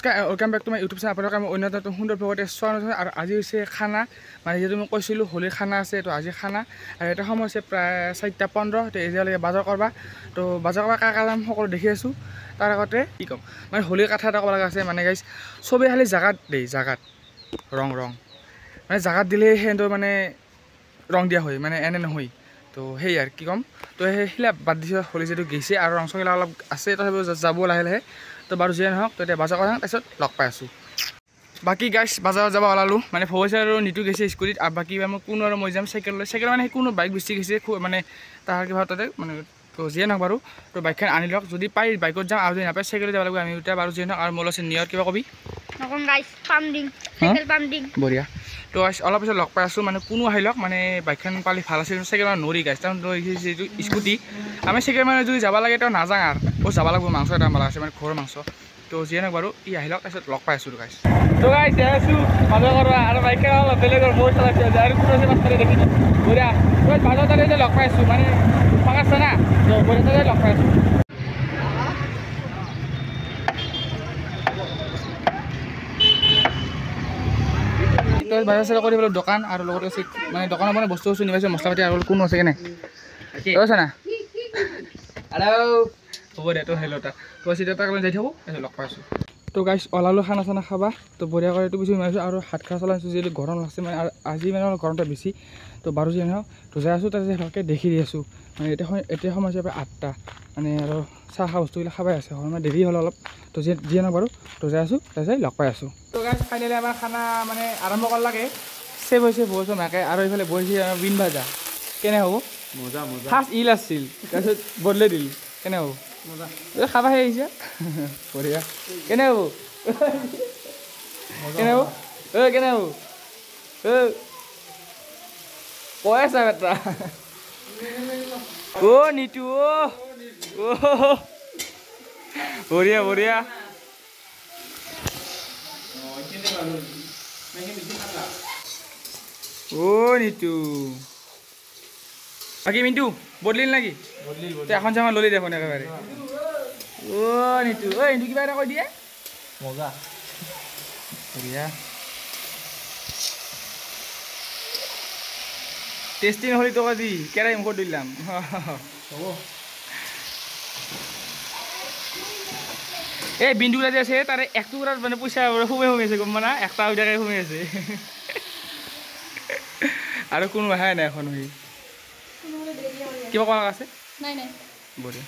নমস্কাৰ welcome back to my YouTube channel আপোনালোকে মই অন্য এটা সুন্দৰ ভগতে স্বাগতম আৰু আজি হৈছে খানা মানে যেটো মই কৈছিলো হোলীৰ খানা আছে তো আজি খানা আৰু এটা সময় আছে প্ৰায় 4:15 তো এতিয়ালৈকে বাজাৰ কৰবা তো বাজাৰ কৰা কাকা যাম সকলো দেখি আছো তাৰ আগতে কি কম মানে হোলীৰ কথা এটা ক'ব লগা আছে মানে গাইস সবে খালি জাগাত দেই জাগাত ৰং মানে জাগাত দিলে হেন্দৰ মানে ৰং দিয়া হয় মানে এনে নহয় তো হেই আৰ কি কম তো হেইলা বাদ দিছে হোলী যেটো গেছে আৰু ৰং চংলা অলপ আছে তথাপি যাব লাহে লাহে তো বাৰু যেন হওক তো এতিয়া বাজাৰ কৰা তাৰপিছত লগ পাই আছো বাকি গাইস বাজাৰ যাব ওলালো মানে ভৱিষ্যত আৰু নিটু গেছে স্কুটিত আৰু বাকি মই কোনো আৰু মই যাম সাইকেল মানে কোনো বাইক বেছি গেছে মানে তাৰ কিবা তাতে মানে তো যেন হওক বাৰু তো বাইকখন আনি লওক যদি পাই বাইকত যাম আৰু যদি নাপাই সাইকেলত যাব লাগিব আমি উটা বাৰু যেন হওক আৰু মোল আছে নিয়ৰ কিবা কবি নকম গাইস পাম্পিং সাইকেল পাম্পিং বঢ়িয়া তো অলপ পিছত লগ পাই আছো মানে কোনো আহিলক মানে বাইকখন পালি ভাল আছে সাইকেল নৰি গাইস তাৰ যেটো স্কুটি আমি সাইকেল মানে যদি যাব লাগে তো নাযাং আৰু ও যাব লাগিব মাংস এটা মালা আছে মানে ঘৰৰ মাংস তো যেন বাৰু ই আহিলক তাৰপিছত লগ পাই আছো গাইস তো গাইস আছো বাজাৰ কৰা আৰু বাইকখন অলপ বেলেগৰ মোৰ চলাইছে আৰু কোনো আছে মাছ দেখি বঢ়িয়া তো বাজাৰ তাতে লগ পাই আছো মানে পাঁচ না তো বঢ়িয়া তাতে লগ পাই আছো তো বাজাৰ চাই কৰি পেলাই দোকান আৰু লগতে আছে মানে দোকানৰ মানে বস্তু নিবাইছে মছলা পাতি আৰু কোনো আছে কেনে আছে না হেল্ল' হ'ব দে তো হেল্ল' তো চিধা তাক যাই থাকোঁ লগ পাই আছোঁ তো গাইছ ওলালো খানা চানা খাবা তো বঢ়িয়া কৰি এইটো বেছি মাৰিছোঁ আৰু হাত খা চলাইছোঁ যিহেতু গৰম লাগছে মানে আজি মানে অলপ গৰমটা বেছি তো বাৰু যি নহওক তো যাই আছোঁ তাতে ভালকৈ দেখি দি আছোঁ মানে এতিয়া সময় হিচাপে 8টা মানে আৰু চাহ খোৱা বস্তুবিলাক খাবাই আছে মানে দেৰি হ'ল অলপ তো যিয়ে নহওক বাৰু তো যাই আছোঁ তাৰপিছত লগ পাই আছোঁ তো গাইছ ফাইনেলি আমাৰ খানা মানে আৰম্ভ কৰা লাগে চেভ হৈছে বহিছোঁ মাকে আৰু এইফালে বহিছে বিন ভাজা কেনে হ'ব মজা ফাৰ্ষ্ট ইল আছিল তাৰপিছত বদলাই দিল কেনে হ'ব মজা খাবাহে আহিছে বঢ়িয়া কেনে হ'ব কেনে হ'ব কেনে হ'ব কৈ আছা বেটা নিটু বঢ়িয়া বঢ়িয়া নিটু বাকি মিন্টু বদলিল নাকি এখন চামান ললি দেখোন একেবাৰে নিটু ইন্টু কিবা এটা কৈ দিয়ে মজা বঢ়িয়া টেষ্টি নহ'লে টকা দি কেৰাই মুখত দিলাম হ'ব এই বিন্দুগুলা যে আছে তাৰে এক টুকুৰাত মানে পইচা সোমাই আছে গম পানা একটা উইটাকে সোমাই আছে আৰু কোনো আহাই নাই এখন হৈ কিবা কৰা আছে নাই নাই বঢ়িয়া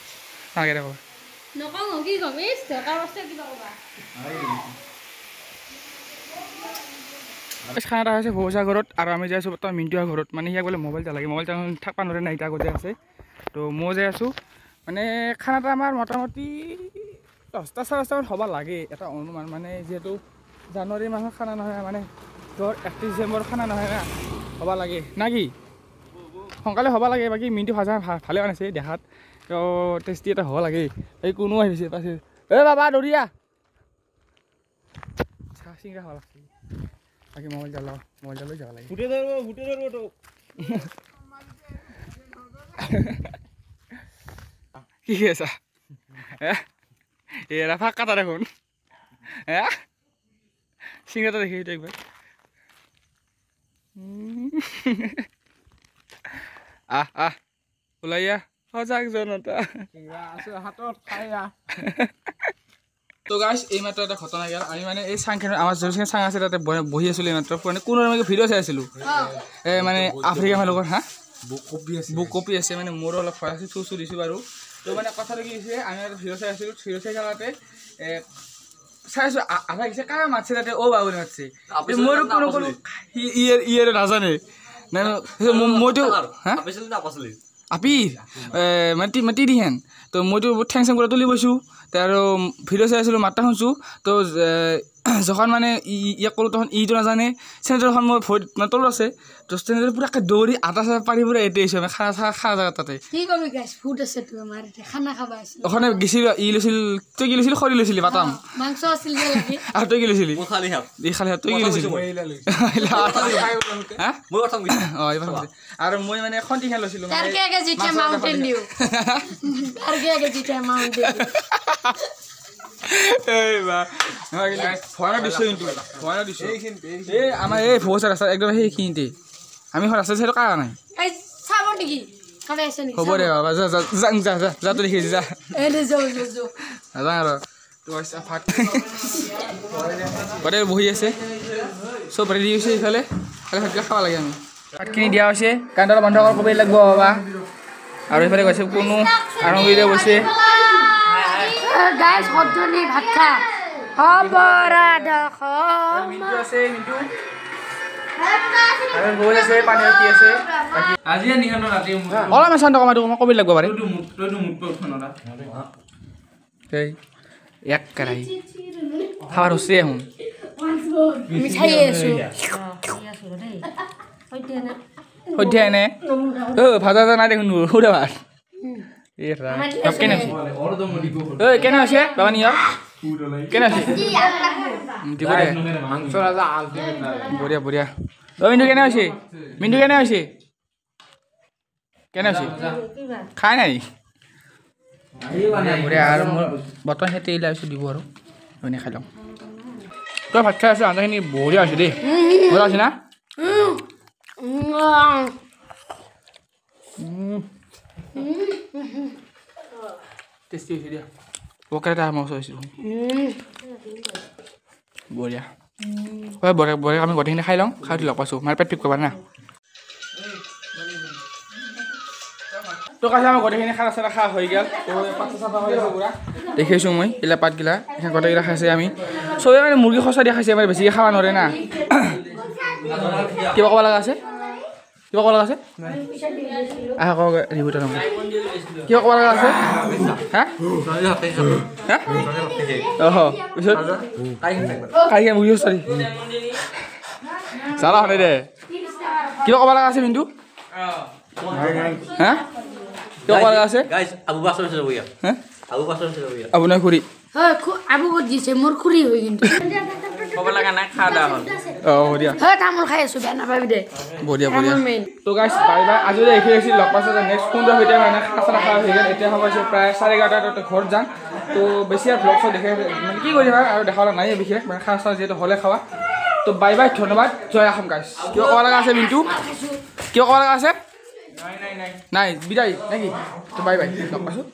নাগে দেখো নকওঁ কি কম এই দৰকাৰ আছে কিবা ক'বা খানা এটা হৈছে ভৱিষ্যত ঘৰত আৰু আমি যাই আছোঁ বৰ্তমান মিণ্টুৰ ঘৰত মানে সিয়াক বোলে মোবাইল লাগে মোবাইল থাকবা নোৱাৰে নাই এতিয়া আগতে আছে তো মই যাই আছোঁ মানে খানাটা আমাৰ মোটামুটি 10টা 10:30 হ'ব লাগে এটা অনুমান মানে যিহেতু জানুৱাৰী মাহৰ খানা নহয় মানে ধৰ 31 ডিচেম্বৰ খানা নহয় না হ'ব লাগে না কি সোনকালে হ'ব লাগে বাকী মিণ্টু ভাজা ভালে বনাইছে দেখাত তো টেষ্টি এটা হ'ব লাগে এই কোনো আহিছে পাছে বাবা দৌৰিয়া চাহ চিঙৰা হ'ব লাগছে বাকী মোবাইল লৈ যাব লাগে কি আছা এৰা ফাঁক কাটা দেখোন চিঙৰাটা দেখি সেইটো একবাৰ ওলাইয়া সজাগ জনতা তো গাইছ এইমাত্ৰ এটা ঘটনা গ'ল আমি মানে এই চাংখনত আমাৰ যোনখিনি চাং আছে তাতে বহি আছিলোঁ এইমাত্ৰ মানে কোনো ভিডিঅ' চাই আছিলোঁ মানে আফ্ৰিকা মানুহৰ বুক কপি আছে মানে মোৰো অলপ ভয় আছে চুচু দিছোঁ বাৰু তো মানে কথাটো কি হৈছে আমি এটা ভিডিঅ' চাই আছিলোঁ ভিডিঅ' চাই থাকোঁতে চাইছোঁ আধা গেছে কাৰ মাতছে তাতে বাবু মাতছে মোৰো কোনো ইয়ে নাজানে মইতো আপি মাতি দিহেন তো মইতো ঠেং চেং কৰি তুলি বৈছোঁ আৰু ভিডিঅ' চাই আছিলোঁ মাতটা শুনছোঁ তো যখন মানে ইয়াক ক'লোঁ তখন ইটো নাজানে চেনেটাৰখন মোৰ ভৰিত মানে তলত আছে তো চেনেটাৰ পুৰা দৌৰি আটা চাটা পাৰি পুৰা এতে আহিছোঁ আমি খানা জেগাত তাতে ওখানে গেছিলোঁ লৈছিল তই কি লৈছিলি খৰি লৈছিলি বাটাম আৰু তই কি লৈছিলি খালি হাত তই কি লৈছিলি আৰু মই মানে খন্তি খাই লৈছিলোঁ এই বা ভয় দিছোঁ কিন্তু ভয় দিছোঁ এই আমাৰ এই ভোজ ৰাস্তা একদম সেইখিনিতে আমি ৰাস্তা চাইডৰ কাৰ নাই চাব নেকি হ'ব দে বাবা যা যা যা যা যা তো দেখিছ যা নাযাওঁ আৰু ভাত গোটেই বহি আছে চব ৰেডি হৈছে ইফালে খালি ভাতবিলাক খাব লাগে আমি ভাতখিনি দিয়া হৈছে কান্দা বন্ধ কৰিব ক'বই লাগিব বাবা আৰু এইফালে গৈছে কোনো আৰম্ভণিতে গৈছে গাইছ সদনি ভাত খা অপৰাধ মিণ্টু আছে মিণ্টু আৰু গৈ আছে পানী কি আছে আজি নিখানো ৰাতি অলপমান শান্ত কমাটো মই ক'বই লাগিব পাৰে তইতো মুঠ উঠনৰা এই এক কেৰাহী খাবার হচ্ছে এখন মিঠাই আছো সদ্যা এনে ভাজা যা নাই দেখোন সুধা ভাত কেনে কেনে আছে বাবা নিয়ৰ কেনে আছে দিব দে বঢ়িয়া বঢ়িয়া মিণ্টু কেনে আছে মিণ্টু কেনে আছে কেনে আছে খাই নাই বঢ়িয়া আৰু মোৰ বৰ্তমান সেই তেল আহিছোঁ দিব আৰু এনে খাই লওঁ তই ভাত খাই আছোঁ আঞ্জাখিনি বঢ়িয়া হৈছে দেই বঢ়িয়া আছে না টেষ্টি হৈছে দিয়া পকাই তাৰ মাছ হৈছিলোঁ বঢ়িয়া হয় বঢ়িয়া বঢ়িয়া আমি গোটেইখিনি খাই লওঁ খাই লগ পাইছোঁ মাৰ পেট ঠিক কৰিবা না তো কাছে আমাৰ গোটেইখিনি খানা চানা খোৱা হৈ গ'ল তো পাতটো চাফা হৈ আছে পুৰা দেখিছোঁ মই এইবিলাক পাতগিলা এইখিনি গোটেইগিলা খাইছে আমি চবেই মানে মুৰ্গী খচা দিয়া খাইছে মানে বেছিকৈ খাব নোৱাৰে না কিবা ক'ব লগা আছে কিবা ক'ব লগা আছে আহ কওক ৰিবুটা নম্বৰ কিবা ক'ব লগা আছে হা হা অঁ পিছত কাইকে মুৰ্গী খচাৰি চালা শুনে দে কিবা ক'ব লগা আছে মিণ্টু হা কিয় ক'ব লগা আছে আপোনাৰ খুৰী আবু ক'ত দিছে মোৰ খুৰী হৈ কিন্তু ক'ব লগা নাই খা দা হ'ল অঁ বঢ়িয়া তামোল খাই আছো বেয়া নাপাবি দে বঢ়িয়া বঢ়িয়া তো গাইছ বাই বাই আজি দেখি আছি লগ পাইছোঁ নেক্সট কোনটো সৈতে মানে খানা চানা খোৱা হৈ গ'ল এতিয়া সময় প্ৰায় 11:30 ঘৰত যাম তো বেছি আৰু ব্লগ চব দেখে মানে কি কৰি থাকা আৰু দেখাবলৈ নাই বিশেষ মানে খানা চানা যিহেতু হ'লে খাৱা তো বাই বাই ধন্যবাদ জয় অসম গাইছ কিয় ক'ব লগা আছে মিণ্টু কিয় ক'ব লগা আছে নাই বিদায় নেকি তো বাই বাই লগ পাইছোঁ